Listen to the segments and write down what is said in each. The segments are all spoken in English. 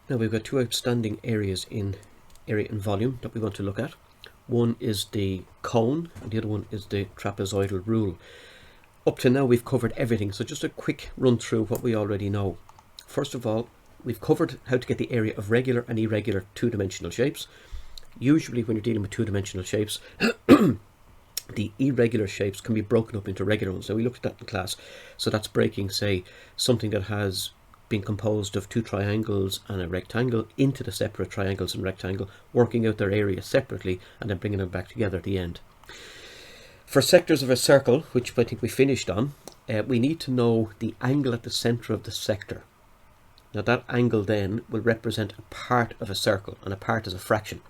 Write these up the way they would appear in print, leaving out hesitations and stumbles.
Now we've got two outstanding areas in area and volume that we want to look at. One is the cone and the other one is the trapezoidal rule. Up to now we've covered everything, so just a quick run through what we already know. First of all, we've covered how to get the area of regular and irregular two-dimensional shapes. Usually when you're dealing with two-dimensional shapes, the irregular shapes can be broken up into regular ones. So we looked at that in class. So that's breaking, say, something that has been composed of two triangles and a rectangle into the separate triangles and rectangle, working out their area separately and then bringing them back together at the end. For sectors of a circle, which I think we finished on, we need to know the angle at the center of the sector. Now that angle then will represent a part of a circle, and a part is a fraction.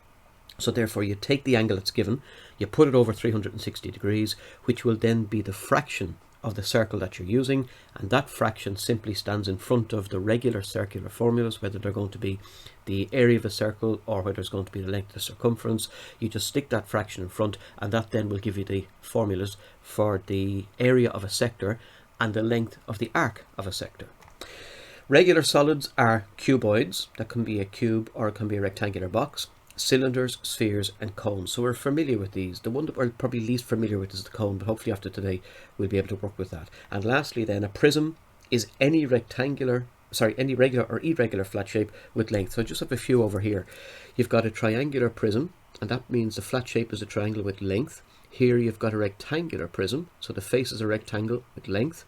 So therefore you take the angle that's given, you put it over 360 degrees, which will then be the fraction of the circle that you're using, and that fraction simply stands in front of the regular circular formulas, whether they're going to be the area of a circle or whether it's going to be the length of the circumference. You just stick that fraction in front, and that then will give you the formulas for the area of a sector and the length of the arc of a sector. Regular solids are cuboids. That can be a cube or it can be a rectangular box. Cylinders, spheres and cones. So we're familiar with these. The one that we're probably least familiar with is the cone, but hopefully after today we'll be able to work with that. And lastly then, a prism is any regular or irregular flat shape with length. So I just have a few over here. You've got a triangular prism, and that means the flat shape is a triangle with length. Here you've got a rectangular prism, so the face is a rectangle with length.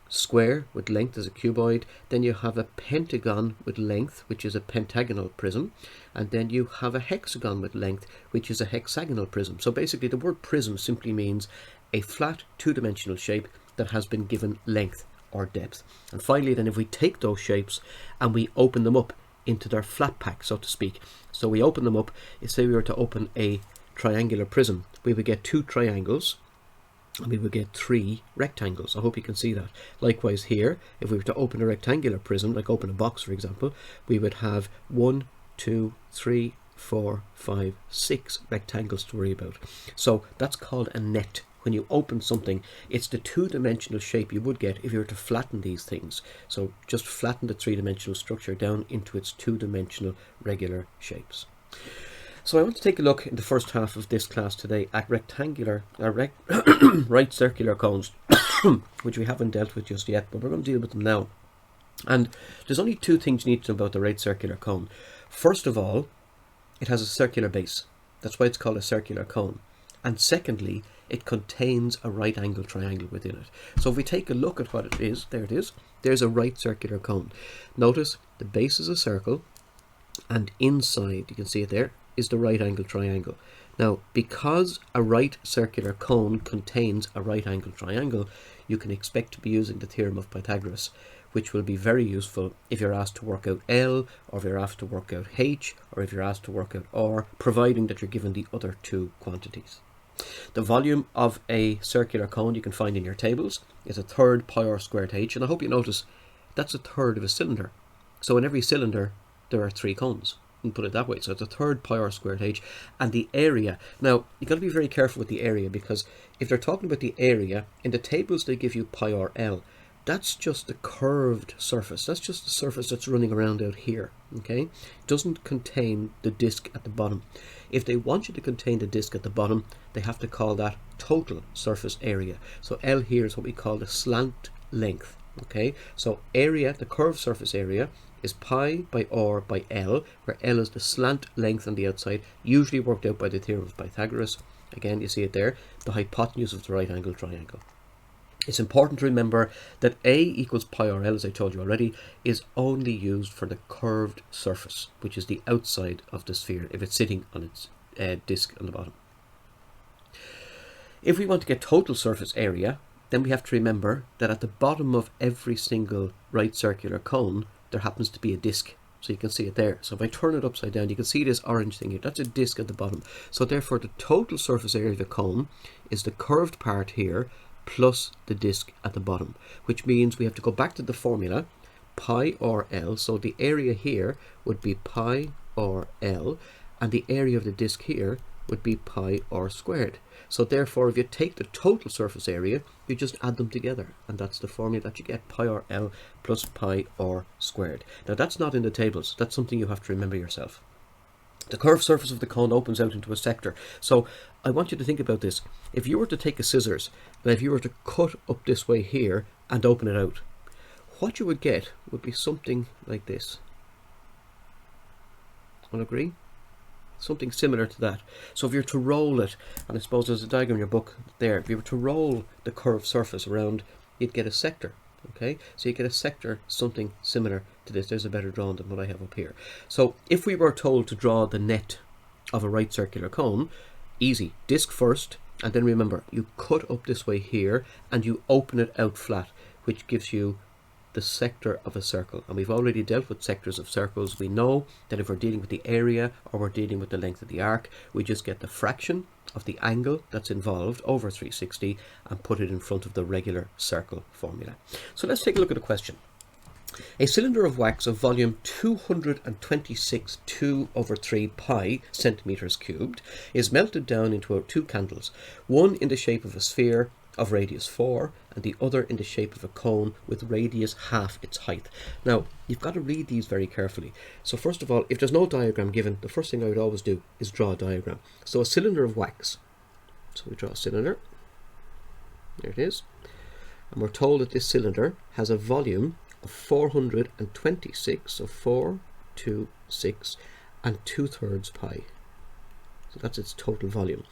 Square with length is a cuboid. Then you have a pentagon with length, which is a pentagonal prism, and then you have a hexagon with length, which is a hexagonal prism. So basically the word prism simply means a flat two-dimensional shape that has been given length or depth. And finally then, if we take those shapes and we open them up into their flat pack, so to speak, so we open them up, say we were to open a triangular prism, we would get two triangles and we would get three rectangles. I hope you can see that. Likewise here, if we were to open a rectangular prism, like open a box for example, we would have 1, 2, 3, 4, 5, 6 rectangles to worry about. So that's called a net. When you open something, it's the two-dimensional shape you would get if you were to flatten these things. So just flatten the three-dimensional structure down into its two-dimensional regular shapes. So I want to take a look in the first half of this class today at right circular cones, which we haven't dealt with just yet, but we're going to deal with them now. And there's only two things you need to know about the right circular cone. First of all, it has a circular base. That's why it's called a circular cone. And secondly, it contains a right angle triangle within it. So if we take a look at what it is, there it is. There's a right circular cone. Notice the base is a circle, and inside, you can see it there, is the right angle triangle. Now, because a right circular cone contains a right angle triangle, you can expect to be using the theorem of Pythagoras, which will be very useful if you're asked to work out L, or if you're asked to work out H, or if you're asked to work out R, providing that you're given the other two quantities. The volume of a circular cone you can find in your tables is 1/3 pi r squared h, and I hope you notice that's 1/3 of a cylinder. So in every cylinder there are 3 cones. Put it that way. So it's 1/3 pi r squared h, and the area. Now you've got to be very careful with the area, because if they're talking about the area in the tables they give you pi r l. That's just the curved surface. That's just the surface that's running around out here. Okay, it doesn't contain the disc at the bottom. If they want you to contain the disc at the bottom, they have to call that total surface area. So L here is what we call the slant length. Okay, so area, the curved surface area, is pi by r by L, where L is the slant length on the outside, usually worked out by the theorem of Pythagoras. Again, you see it there, the hypotenuse of the right angle triangle. It's important to remember that A equals pi r L, as I told you already, is only used for the curved surface, which is the outside of the sphere, if it's sitting on its disc on the bottom. If we want to get total surface area, then we have to remember that at the bottom of every single right circular cone there happens to be a disc. So you can see it there. So if I turn it upside down, you can see this orange thing here. That's a disc at the bottom. So therefore the total surface area of a cone is the curved part here plus the disc at the bottom, which means we have to go back to the formula pi r L. So the area here would be pi r L, and the area of the disc here would be pi r squared. So therefore, if you take the total surface area, you just add them together, and that's the formula that you get, pi r L plus pi r squared. Now that's not in the tables, that's something you have to remember yourself. The curved surface of the cone opens out into a sector. So I want you to think about this. If you were to take a scissors, and if you were to cut up this way here and open it out, what you would get would be something like this. All agree? Something similar to that. So if you were to roll it, and I suppose there's a diagram in your book there, if you were to roll the curved surface around, you'd get a sector. Okay, so you get a sector, something similar to this. There's a better drawing than what I have up here. So if we were told to draw the net of a right circular cone, easy, disc first, and then remember, you cut up this way here and you open it out flat, which gives you the sector of a circle. And we've already dealt with sectors of circles. We know that if we're dealing with the area or we're dealing with the length of the arc, we just get the fraction of the angle that's involved over 360 and put it in front of the regular circle formula. So let's take a look at a question. A cylinder of wax of volume 226 2/3 pi centimeters cubed is melted down into two candles, one in the shape of a sphere of radius 4 and the other in the shape of a cone with radius half its height. Now you've got to read these very carefully. So first of all, if there's no diagram given, the first thing I would always do is draw a diagram. So a cylinder of wax, so we draw a cylinder, there it is, and we're told that this cylinder has a volume of 426, so 426 and 2/3 pi. So that's its total volume.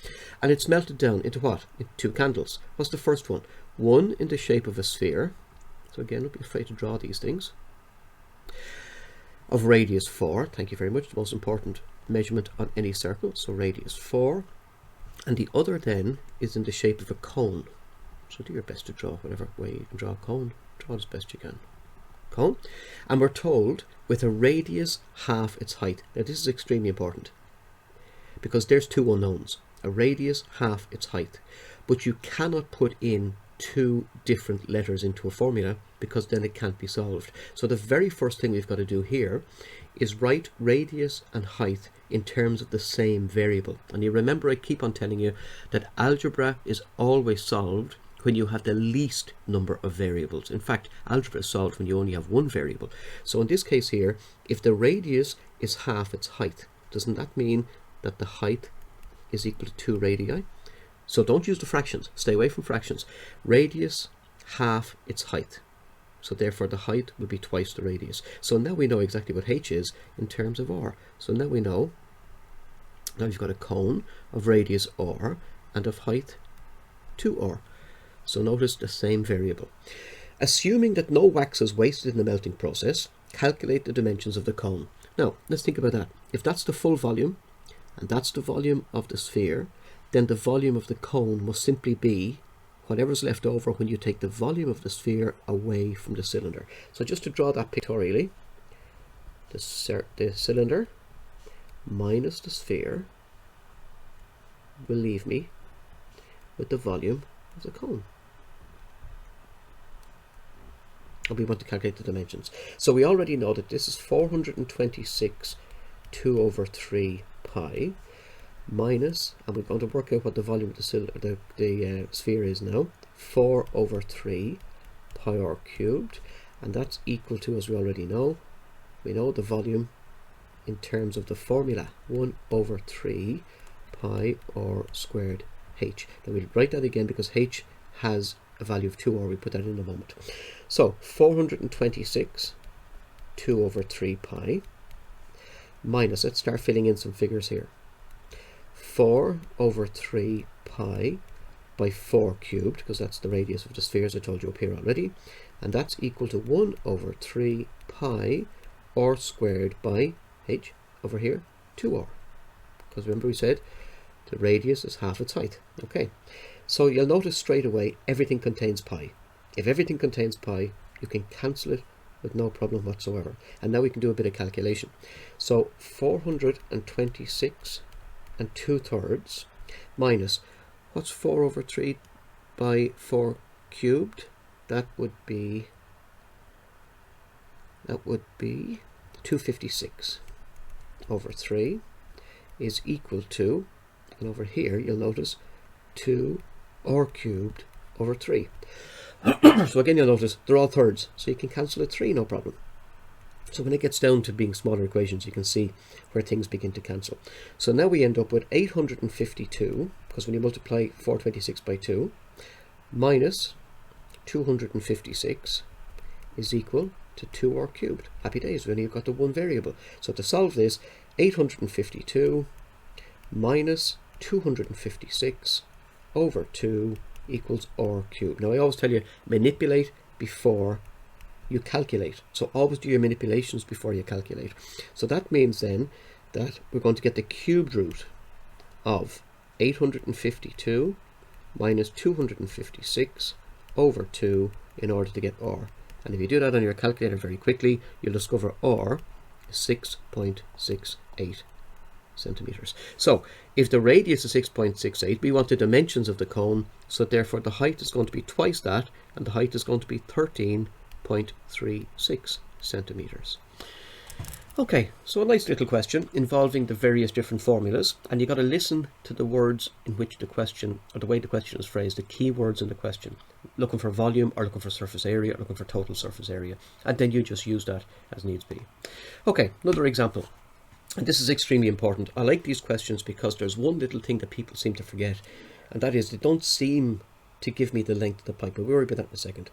And it's melted down into what? Into two candles. What's the first one? One in the shape of a sphere. So again, don't be afraid to draw these things. Of radius 4. Thank you very much. The most important measurement on any circle. So radius 4. And the other then is in the shape of a cone. So do your best to draw whatever way you can draw a cone. Draw it as best you can. Cone. And we're told with a radius half its height. Now this is extremely important, because there's two unknowns, a radius half its height, but you cannot put in two different letters into a formula because then it can't be solved. So the very first thing we've got to do here is write radius and height in terms of the same variable. And you remember, I keep on telling you that algebra is always solved when you have the least number of variables. In fact, algebra is solved when you only have one variable. So in this case here, if the radius is half its height, doesn't that mean that the height is equal to 2 radii? So don't use the fractions, stay away from fractions. Radius half its height, so therefore the height will be twice the radius. So now we know exactly what h is in terms of r. So now we know, now you've got a cone of radius r and of height 2r. So notice the same variable. Assuming that no wax is wasted in the melting process, calculate the dimensions of the cone. Now let's think about that. If that's the full volume, and that's the volume of the sphere, then the volume of the cone must simply be whatever's left over when you take the volume of the sphere away from the cylinder. So just to draw that pictorially, the cylinder minus the sphere will leave me with the volume of the cone. And we want to calculate the dimensions. So we already know that this is 426 2/3 pi minus, and we're going to work out what the volume of the sphere is now, 4/3 pi r cubed, and that's equal to, as we already know, we know the volume in terms of the formula, 1/3 pi r squared h. Now we'll write that again because h has a value of 2r, we'll put that in a moment. So 426 2/3 pi minus, let's start filling in some figures here, 4/3 pi by 4 cubed, because that's the radius of the spheres I told you up here already, and that's equal to 1/3 pi r squared by h over here, 2r, because remember we said the radius is half its height. Okay, so you'll notice straight away everything contains pi. If everything contains pi, you can cancel it with no problem whatsoever. And now we can do a bit of calculation. So 426 and 2/3 minus, what's 4/3 by 4 cubed? That would be 256/3 is equal to, And over here, you'll notice 2r cubed over 3. So again, you'll notice they're all thirds, so you can cancel a 3, no problem. So when it gets down to being smaller equations, you can see where things begin to cancel. So now we end up with 852, because when you multiply 426 by 2, minus 256 is equal to 2r cubed. Happy days, we only got the one variable. So to solve this, 852 minus 256 over 2 equals r cubed. Now I always tell you, manipulate before you calculate. So always do your manipulations before you calculate. So that means then that we're going to get the cubed root of 852 minus 256 over 2 in order to get r. And if you do that on your calculator very quickly, you'll discover r is 6.68 centimeters. So if the radius is 6.68, we want the dimensions of the cone, so therefore the height is going to be twice that, and the height is going to be 13.36 centimeters. Okay, so a nice little question involving the various different formulas, and you got to listen to the words in which the question, or the way the question is phrased, the key words in the question. Looking for volume, or looking for surface area, or looking for total surface area, and then you just use that as needs be. Okay, another example. And this is extremely important. I like these questions because there's one little thing that people seem to forget, and that is they don't seem to give me the length of the pipe. We'll worry about that in a second.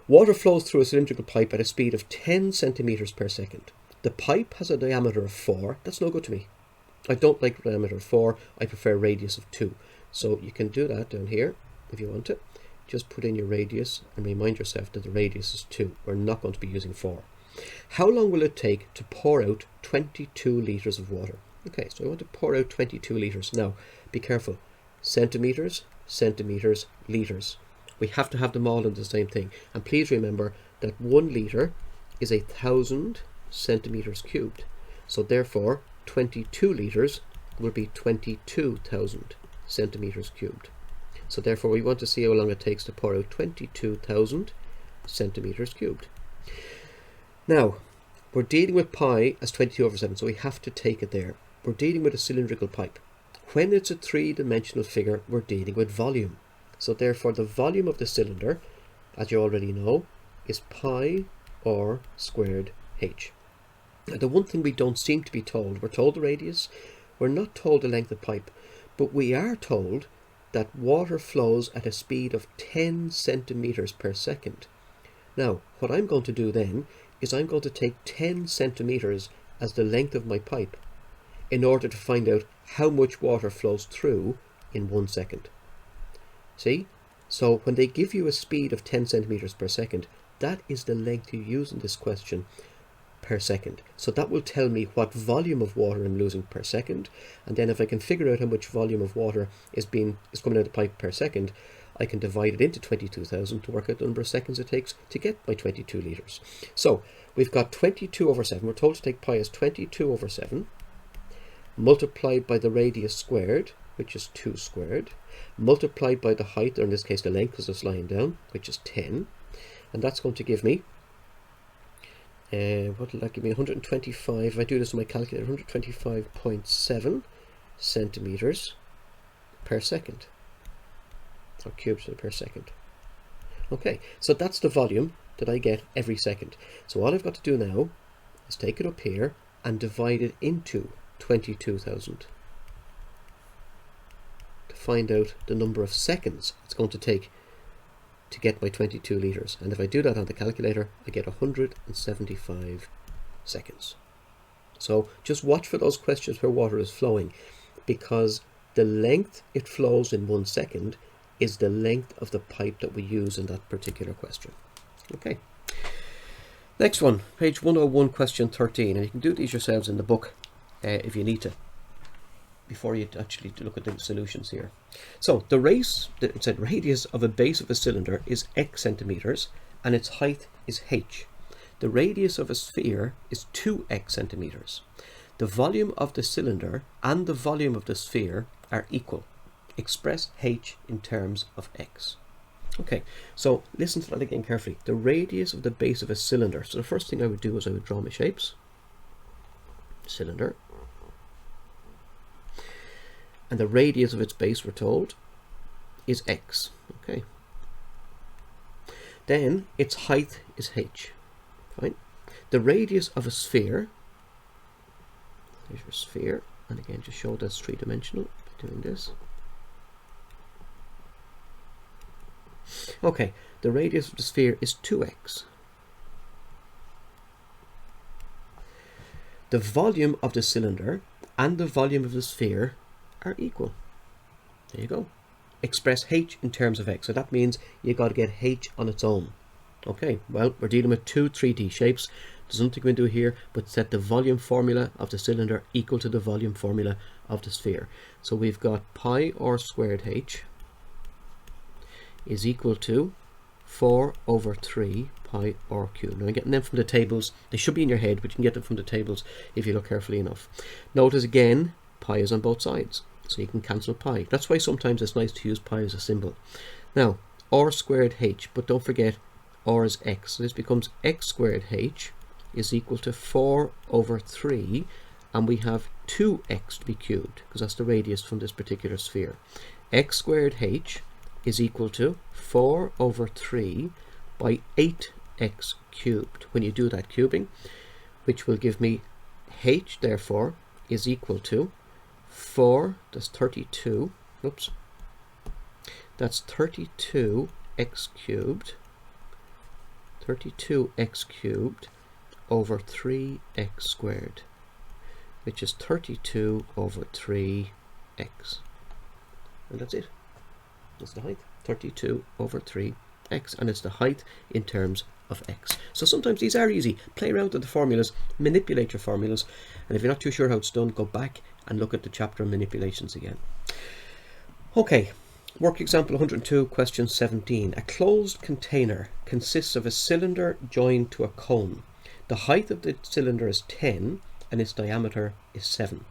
Water flows through a cylindrical pipe at a speed of 10 centimeters per second. The pipe has a diameter of 4. That's no good to me. I don't like diameter of 4. I prefer radius of 2. So you can do that down here if you want to. Just put in your radius and remind yourself that the radius is 2. We're not going to be using 4. How long will it take to pour out 22 litres of water? Okay, so I want to pour out 22 litres. Now, be careful. Centimetres, centimetres, litres. We have to have them all in the same thing. And please remember that 1 litre is 1,000 centimetres cubed. So therefore, 22 litres will be 22,000 centimetres cubed. So therefore, we want to see how long it takes to pour out 22,000 centimetres cubed. Now, we're dealing with pi as 22 over 7, so we have to take it there. We're dealing with a cylindrical pipe. When it's a three-dimensional figure, we're dealing with volume. So therefore, the volume of the cylinder, as you already know, is pi r squared h. Now, the one thing we don't seem to be told, we're told the radius, we're not told the length of the pipe, but we are told that water flows at a speed of 10 centimeters per second. Now, what I'm going to do then is I'm going to take 10 centimeters as the length of my pipe in order to find out how much water flows through in 1 second. See? So when they give you a speed of 10 centimeters per second, that is the length you use in this question per second. So that will tell me what volume of water I'm losing per second, and then if I can figure out how much volume of water is coming out of the pipe per second, I can divide it into 22,000 to work out the number of seconds it takes to get my 22 litres. So we've got 22 over 7. We're told to take pi as 22 over 7, multiplied by the radius squared, which is 2 squared, multiplied by the height, or in this case the length because it's lying down, which is 10. And that's going to give me, what will that give me? 125, if I do this on my calculator, 125.7 centimeters per second. Or cubes per second. Okay, so that's the volume that I get every second. So all I've got to do now is take it up here and divide it into 22,000 to find out the number of seconds it's going to take to get my 22 litres. And if I do that on the calculator, I get 175 seconds. So just watch for those questions where water is flowing, because the length it flows in 1 second is the length of the pipe that we use in that particular question. Okay. Next one, page 101, question 13, and you can do these yourselves in the book if you need to, before you actually look at the solutions here. So the radius of a base of a cylinder is x centimeters, and its height is h. The radius of a sphere is 2x centimeters. The volume of the cylinder and the volume of the sphere are equal. Express h in terms of x. Okay, so listen to that again carefully. The radius of the base of a cylinder. So the first thing I would do is I would draw my shapes. Cylinder. and the radius of its base, we're told, is x. Okay. Then its height is h. Fine. The radius of a sphere, there's your sphere, and again just show that's three-dimensional by doing this. Okay, the radius of the sphere is 2x. The volume of the cylinder and the volume of the sphere are equal. There you go. Express h in terms of x. So that means you got to get h on its own. Okay, well, we're dealing with two 3D shapes. There's nothing we can do here but set the volume formula of the cylinder equal to the volume formula of the sphere. So we've got pi r squared h is equal to 4 over 3 pi r cubed. Now I'm getting them from the tables. They should be in your head, but you can get them from the tables if you look carefully enough. Notice again, pi is on both sides, so you can cancel pi. That's why sometimes it's nice to use pi as a symbol. Now, r squared h, but don't forget r is x. So this becomes x squared h is equal to 4 over 3, and we have 2x to be cubed, because that's the radius from this particular sphere. X squared h is equal to 4 over 3 by 8x cubed when you do that cubing, which will give me h, therefore, is equal to 4, that's 32, oops, that's 32x cubed, 32x cubed over 3x squared, which is 32 over 3x. And that's it. That's the height. 32 over 3x. And it's the height in terms of x. So sometimes these are easy. Play around with the formulas, manipulate your formulas, and if you're not too sure how it's done, go back and look at the chapter on manipulations again. Okay, work example 102, question 17. A closed container consists of a cylinder joined to a cone. The height of the cylinder is 10 and its diameter is 7.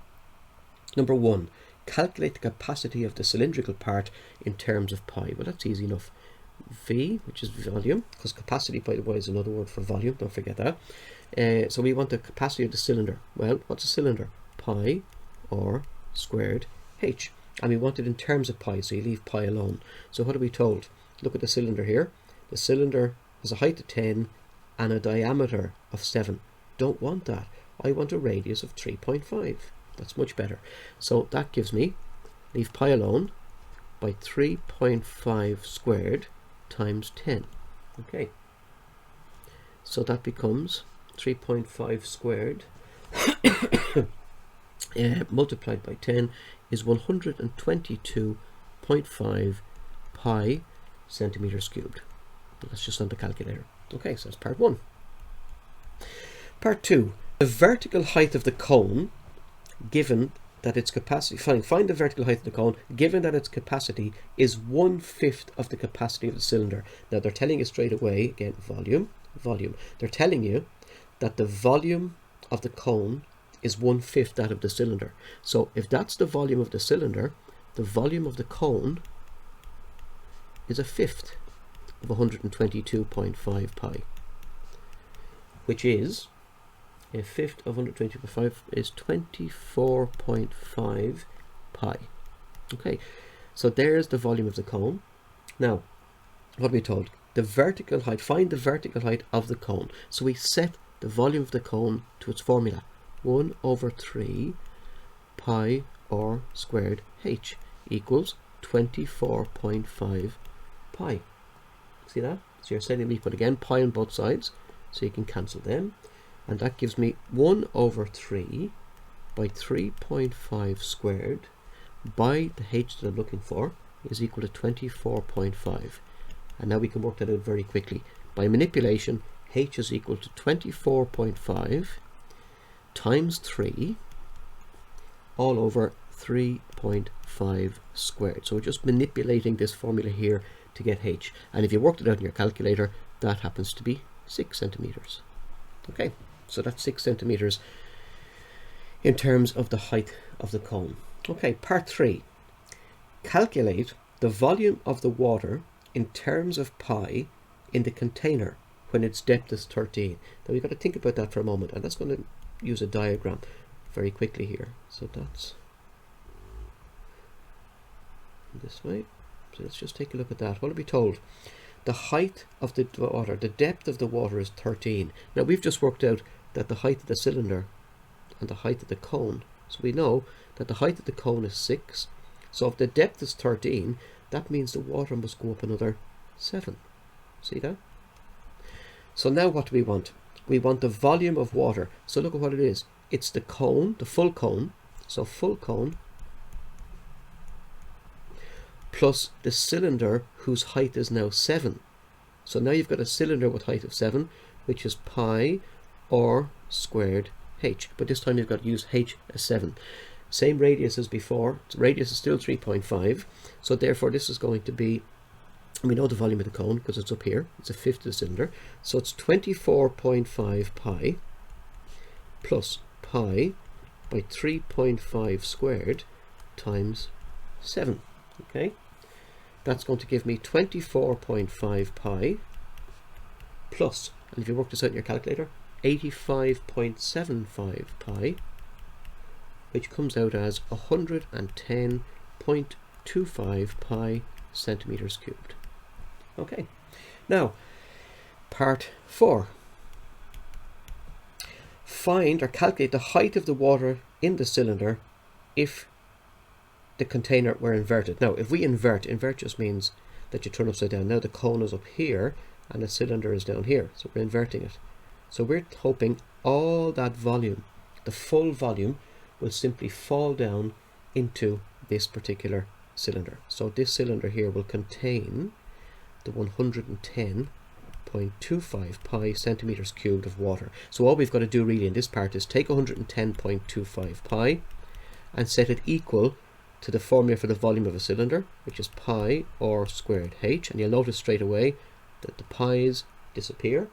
Number 1. Calculate the capacity of the cylindrical part in terms of pi. Well, that's easy enough. V, which is volume, because capacity, by the way, is another word for volume, don't forget that. So we want the capacity of the cylinder. Well, what's a cylinder? Pi r squared h. And we want it in terms of pi, so you leave pi alone. So what are we told? Look at the cylinder here. The cylinder has a height of 10 and a diameter of 7. Don't want that. I want a radius of 3.5. That's much better. So that gives me, leave pi alone, by 3.5 squared times 10. Okay. So that becomes 3.5 squared multiplied by 10 is 122.5 pi centimeters cubed. That's just on the calculator. Okay, so that's part 1. Part 2. The vertical height of the cone, given that its capacity, find the vertical height of the cone, given that its capacity is 1/5 of the capacity of the cylinder. Now they're telling you straight away, again, volume. They're telling you that the volume of the cone is 1/5 that of the cylinder. So if that's the volume of the cylinder, the volume of the cone is 1/5 of 122.5 pi, which is 1/5 of 122.5 is 24.5 pi. Okay, so there's the volume of the cone. Now, what are we told? The vertical height, find the vertical height of the cone. So we set the volume of the cone to its formula, 1 over 3 pi r squared h equals 24.5 pi. See that? So you're setting equal again, pi on both sides, so you can cancel them. And that gives me 1 over 3 by 3.5 squared by the h that I'm looking for is equal to 24.5. And now we can work that out very quickly. By manipulation, h is equal to 24.5 times 3 all over 3.5 squared. So we're just manipulating this formula here to get h. And if you worked it out in your calculator, that happens to be 6 centimeters. Okay, so that's 6 centimeters in terms of the height of the cone. Okay, part 3. Calculate the volume of the water in terms of pi in the container when its depth is 13. Now we've got to think about that for a moment, and that's going to use a diagram very quickly here. So that's this way. So let's just take a look at that. What are we told? The height of the water, the depth of the water is 13. Now we've just worked out that the height of the cylinder and the height of the cone. So we know that the height of the cone is 6. So if the depth is 13, that means the water must go up another 7. See that? So now what do we want? We want the volume of water. So look at what it is. It's the cone, the full cone. So full cone plus the cylinder whose height is now 7. So now you've got a cylinder with height of 7, which is pi r squared h. But this time you've got to use h as 7. Same radius as before. So radius is still 3.5. So therefore this is going to be, we know the volume of the cone because it's up here. It's a fifth of the cylinder. So it's 24.5 pi plus pi by 3.5 squared times 7. Okay, that's going to give me 24.5 pi plus, and if you work this out in your calculator, 85.75 pi, which comes out as 110.25 pi centimeters cubed. Okay, now part 4. Find or calculate the height of the water in the cylinder if the container were inverted. Now if we invert just means that you turn upside down. Now the cone is up here and the cylinder is down here, so we're inverting it. So we're hoping all that volume, the full volume, will simply fall down into this particular cylinder. So this cylinder here will contain the 110.25 pi centimeters cubed of water. So all we've got to do really in this part is take 110.25 pi and set it equal to the formula for the volume of a cylinder, which is pi r squared h, and you'll notice straight away that the pi's disappear.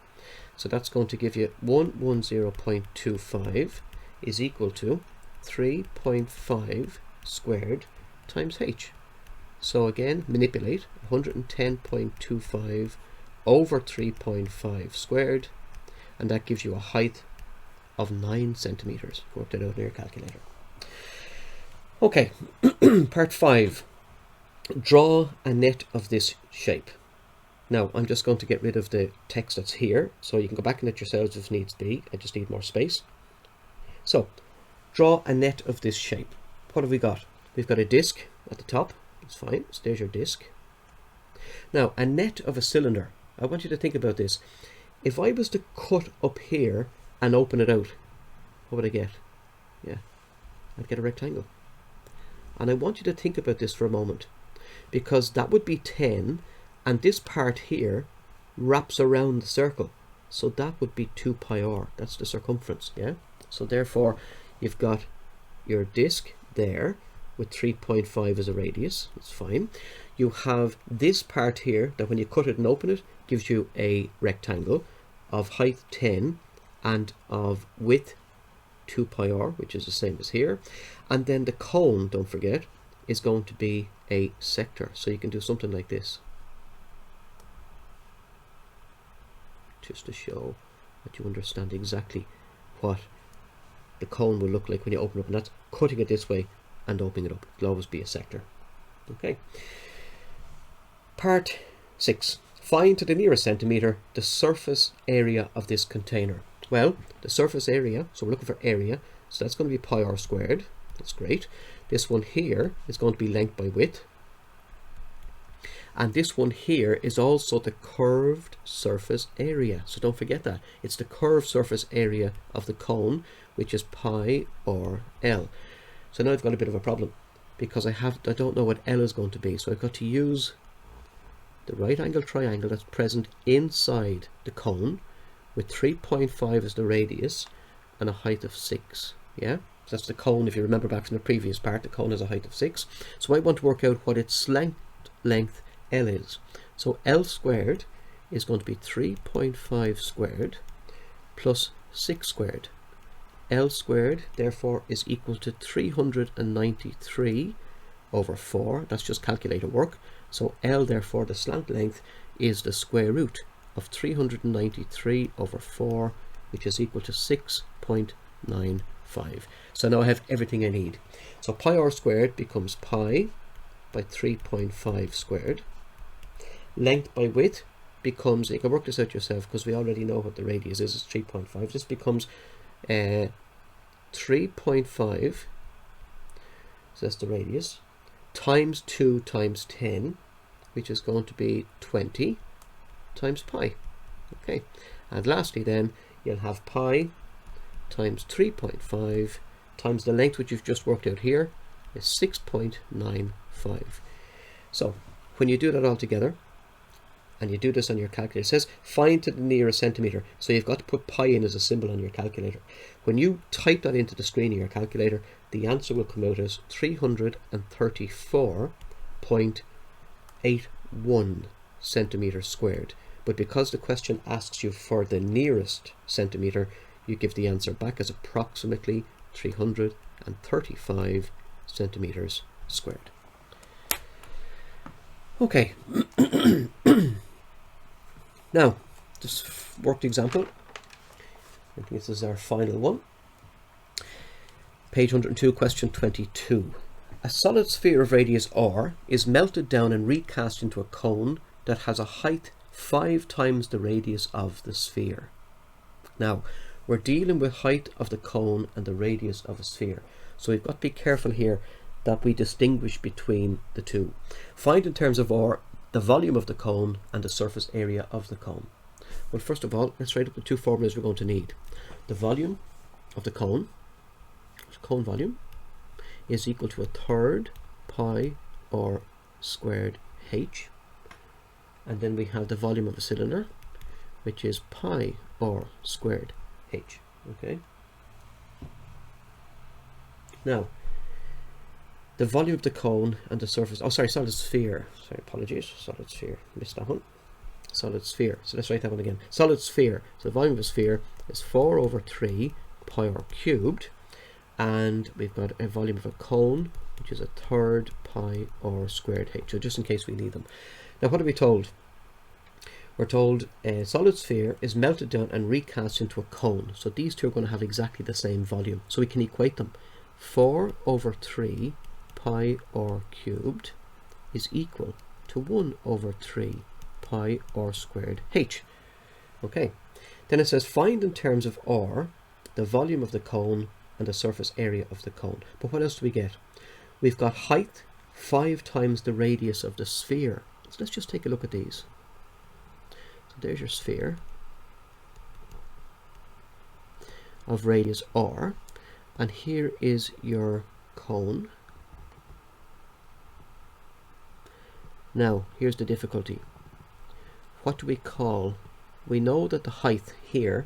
So that's going to give you 110.25 is equal to 3.5 squared times h. So again, manipulate 110.25 over 3.5 squared, and that gives you a height of 9 centimeters. Work that out in your calculator. Okay, part 5. Draw a net of this shape. Now I'm just going to get rid of the text that's here, so you can go back and let yourselves if needs be. I just need more space. So draw a net of this shape. What have we got? We've got a disc at the top. That's fine, so there's your disc. Now a net of a cylinder. I want you to think about this. If I was to cut up here and open it out, what would I get? Yeah, I'd get a rectangle. And I want you to think about this for a moment, because that would be 10, and this part here wraps around the circle, so that would be 2 pi r. That's the circumference. Yeah, so therefore you've got your disc there with 3.5 as a radius. That's fine. You have this part here that when you cut it and open it gives you a rectangle of height 10 and of width 2 pi r, which is the same as here. And then the cone, don't forget, is going to be a sector. So you can do something like this, just to show that you understand exactly what the cone will look like when you open it up. And that's cutting it this way and opening it up. It'll always be a sector. Okay. Part 6. Find to the nearest centimeter the surface area of this container. Well, the surface area, so we're looking for area, so that's going to be pi r squared. That's great. This one here is going to be length by width. And this one here is also the curved surface area. So don't forget that. It's the curved surface area of the cone, which is pi r L. So now I've got a bit of a problem, because I don't know what L is going to be. So I've got to use the right angle triangle that's present inside the cone, with 3.5 as the radius and a height of 6. Yeah, so that's the cone. If you remember back from the previous part, the cone has a height of 6. So I want to work out what its length L is. So L squared is going to be 3.5 squared plus 6 squared. L squared therefore is equal to 393 over 4. That's just calculator work. So L, therefore the slant length, is the square root of 393 over 4, which is equal to 6.95. So now I have everything I need. So pi r squared becomes pi by 3.5 squared. Length by width becomes, you can work this out yourself because we already know what the radius is, it's 3.5. This becomes 3.5, so that's the radius, times 2 times 10, which is going to be 20 times pi. Okay, and lastly then you'll have pi times 3.5 times the length, which you've just worked out here, is 6.95. So when you do that all together, and you do this on your calculator, it says find to the nearest centimetre, so you've got to put pi in as a symbol on your calculator. When you type that into the screen of your calculator, the answer will come out as 334.81 centimetres squared. But because the question asks you for the nearest centimetre, you give the answer back as approximately 335 centimetres squared. Okay. Now, this worked example, I think this is our final one. Page 102, question 22. A solid sphere of radius r is melted down and recast into a cone that has a height 5 times the radius of the sphere. Now, we're dealing with height of the cone and the radius of a sphere. So we've got to be careful here that we distinguish between the two. Find in terms of r the volume of the cone and the surface area of the cone. Well, first of all, let's write up the two formulas we're going to need. The volume of the cone volume, is equal to 1/3 pi r squared h. And then we have the volume of a cylinder, which is pi r squared h. Okay. Now, the volume of the cone and the surface, solid sphere, solid sphere, missed that one, solid sphere, so let's write that one again, solid sphere, so the volume of a sphere is 4/3 pi r cubed, and we've got a volume of a cone, which is 1/3 pi r squared h, so just in case we need them. Now what are we told? We're told a solid sphere is melted down and recast into a cone, so these two are going to have exactly the same volume, so we can equate them. 4/3 pi r cubed is equal to 1/3 pi r squared h. Okay, then it says find in terms of r the volume of the cone and the surface area of the cone. But what else do we get? We've got height 5 times the radius of the sphere. So let's just take a look at these. So there's your sphere of radius r, and here is your cone. Now, here's the difficulty. What do we call? We know that the height here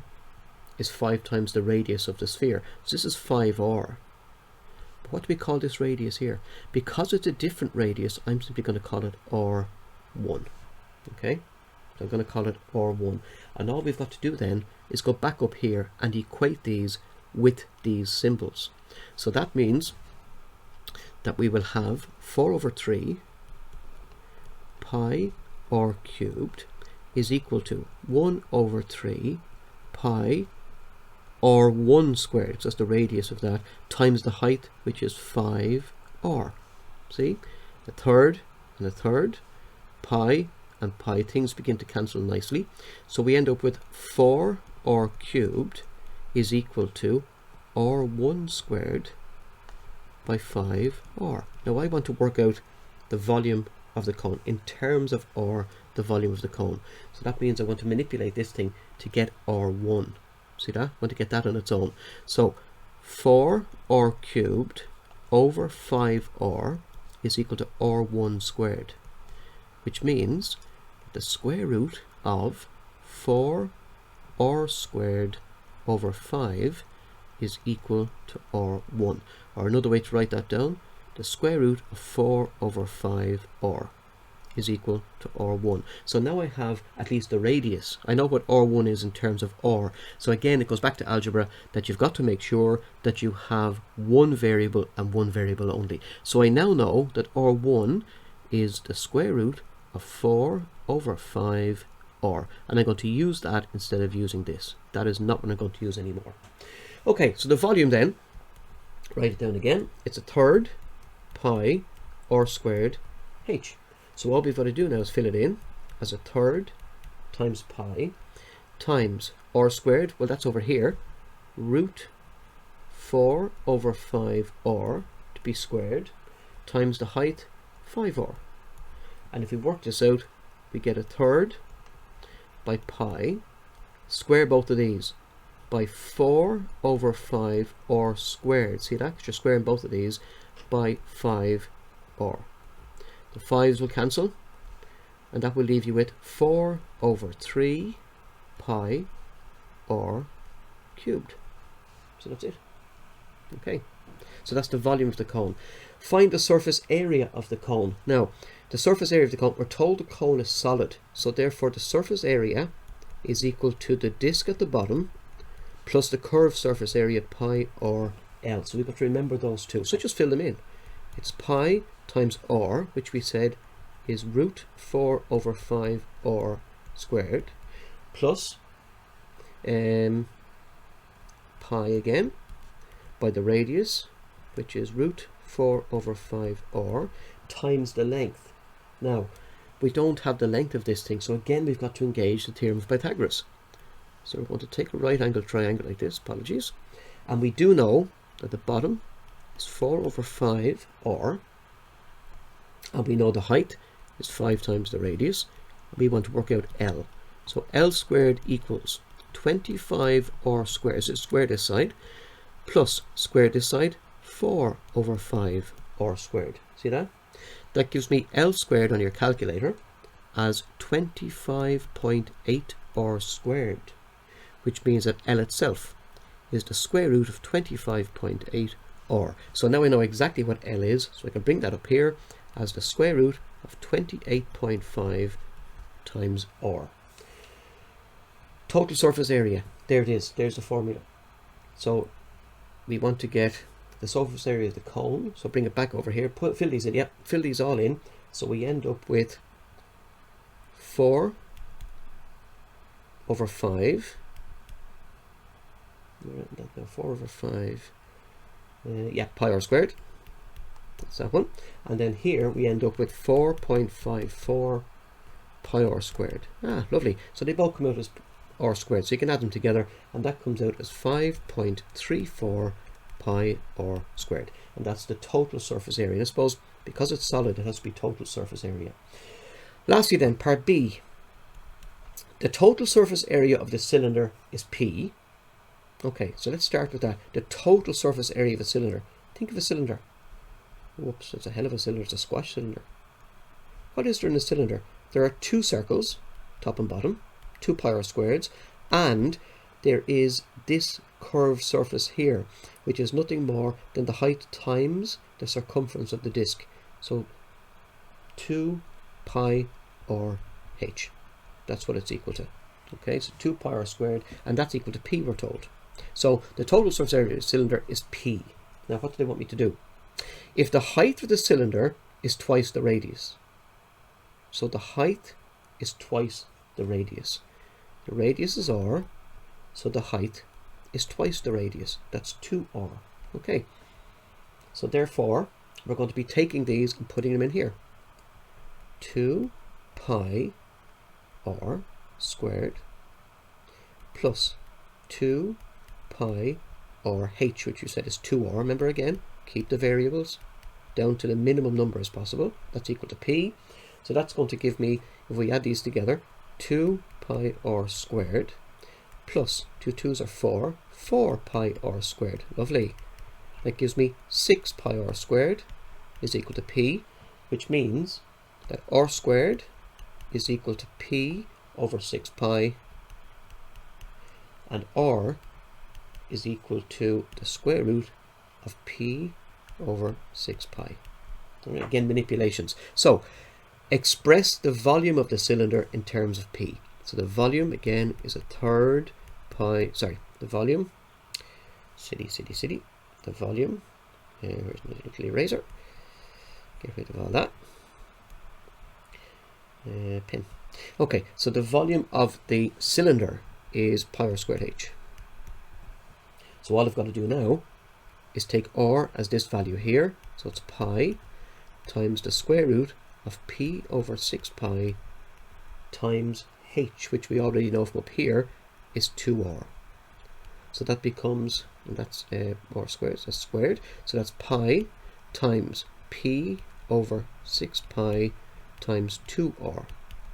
is 5 times the radius of the sphere. So this is 5r. But what do we call this radius here? Because it's a different radius, I'm simply going to call it r1. Okay? So I'm going to call it r1. And all we've got to do then is go back up here and equate these with these symbols. So that means that we will have 4/3 pi r cubed is equal to 1/3 pi r1 squared, so that's the radius of that, times the height, which is 5r. See? 1/3 and 1/3, pi and pi, things begin to cancel nicely. So we end up with 4r cubed is equal to r1 squared by 5r. Now I want to work out the volume of the cone in terms of r, the volume of the cone. So that means I want to manipulate this thing to get r1. See that? I want to get that on its own. So 4r cubed over 5r is equal to r1 squared, which means the square root of 4r squared over 5 is equal to r1. Or another way to write that down, the square root of 4/5r is equal to r1. So now I have at least the radius. I know what r1 is in terms of r. So again, it goes back to algebra that you've got to make sure that you have one variable and one variable only. So I now know that r1 is the square root of 4/5r. And I'm going to use that instead of using this. That is not what I'm going to use anymore. Okay, so the volume then, write it down again. It's 1/3 pi r squared h. So all we've got to do now is fill it in as a third times pi times r squared, well that's over here, root 4 over 5r to be squared times the height 5r. And if we work this out, we get a third by pi, square both of these, by 4 over 5r squared. See that? Because you're squaring both of these by 5r. The 5's will cancel, and that will leave you with 4 over 3 pi r cubed. So that's it. Okay, so that's the volume of the cone. Find the surface area of the cone. Now, the surface area of the cone, we're told the cone is solid, so therefore the surface area is equal to the disk at the bottom plus the curved surface area pi r l. So we've got to remember those two. So just fill them in. It's pi times r, which we said is root 4 over 5r squared, plus pi again by the radius, which is root 4 over 5r, times the length. Now, we don't have the length of this thing, so again we've got to engage the theorem of Pythagoras. So we're going to take a right angle triangle like this, apologies, and we do know that the bottom is 4 over 5r, and we know the height is 5 times the radius, and we want to work out L. So L squared equals 25r squared, so square this side, plus square this side, 4 over 5r squared. See that? That gives me L squared on your calculator as 25.8r squared, which means that L itself is the square root of 25.8r. So now I know exactly what L is, so I can bring that up here as the square root of 28.5 times r. Total surface area, there it is, there's the formula. So we want to get the surface area of the cone, so bring it back over here, fill these in, yep, fill these all in, so we end up with 4 over 5, 4 over 5, pi r squared, that's that one, and then here we end up with 4.54 pi r squared. Lovely, so they both come out as r squared, so you can add them together, and that comes out as 5.34 pi r squared, and that's the total surface area. And I suppose because it's solid, it has to be total surface area. Lastly then, part B, the total surface area of the cylinder is P. Okay, so let's start with that. The total surface area of a cylinder. Think of a cylinder. Whoops, it's a hell of a cylinder. It's a squash cylinder. What is there in a cylinder? There are two circles, top and bottom, 2 pi r squareds, and there is this curved surface here, which is nothing more than the height times the circumference of the disc. So 2 pi r h. That's what it's equal to. Okay, so 2 pi r squared, and that's equal to P, we're told. So the total surface area of the cylinder is P. Now what do they want me to do? If the height of the cylinder is twice the radius, so the height is twice the radius. The radius is r, so the height is twice the radius. That's 2r. Okay, so therefore we're going to be taking these and putting them in here. 2 pi r squared plus 2 pi r h, which you said is 2r. Remember again, keep the variables down to the minimum number as possible. That's equal to P. So that's going to give me, if we add these together, 2 pi r squared plus 2 2's are 4 pi r squared. Lovely. That gives me 6 pi r squared is equal to P, which means that r squared is equal to P over 6 pi, and r is equal to the square root of P over 6 pi. Again, manipulations. So express the volume of the cylinder in terms of P. So the volume again is a third pi, sorry, the volume, the volume, where's my little eraser, get rid of all that, pin. Okay, so the volume of the cylinder is pi r squared h. So all I've got to do now is take r as this value here, so it's pi times the square root of p over 6 pi times h, which we already know from up here is 2r. So that becomes, and that's r squared, so that's squared, so that's pi times p over 6 pi times 2r.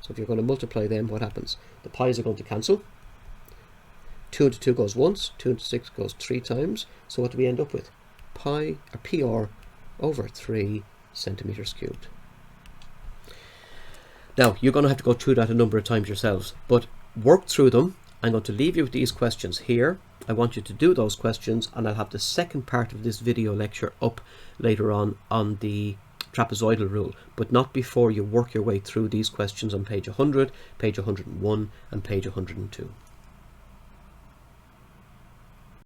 So if you're going to multiply them, what happens? The pi's are going to cancel. 2 into 2 goes once, 2 into 6 goes 3 times. So what do we end up with? Pi, or PR, over 3 centimeters cubed. Now, you're going to have to go through that a number of times yourselves, but work through them. I'm going to leave you with these questions here. I want you to do those questions, and I'll have the second part of this video lecture up later on the trapezoidal rule, but not before you work your way through these questions on page 100, page 101 and page 102.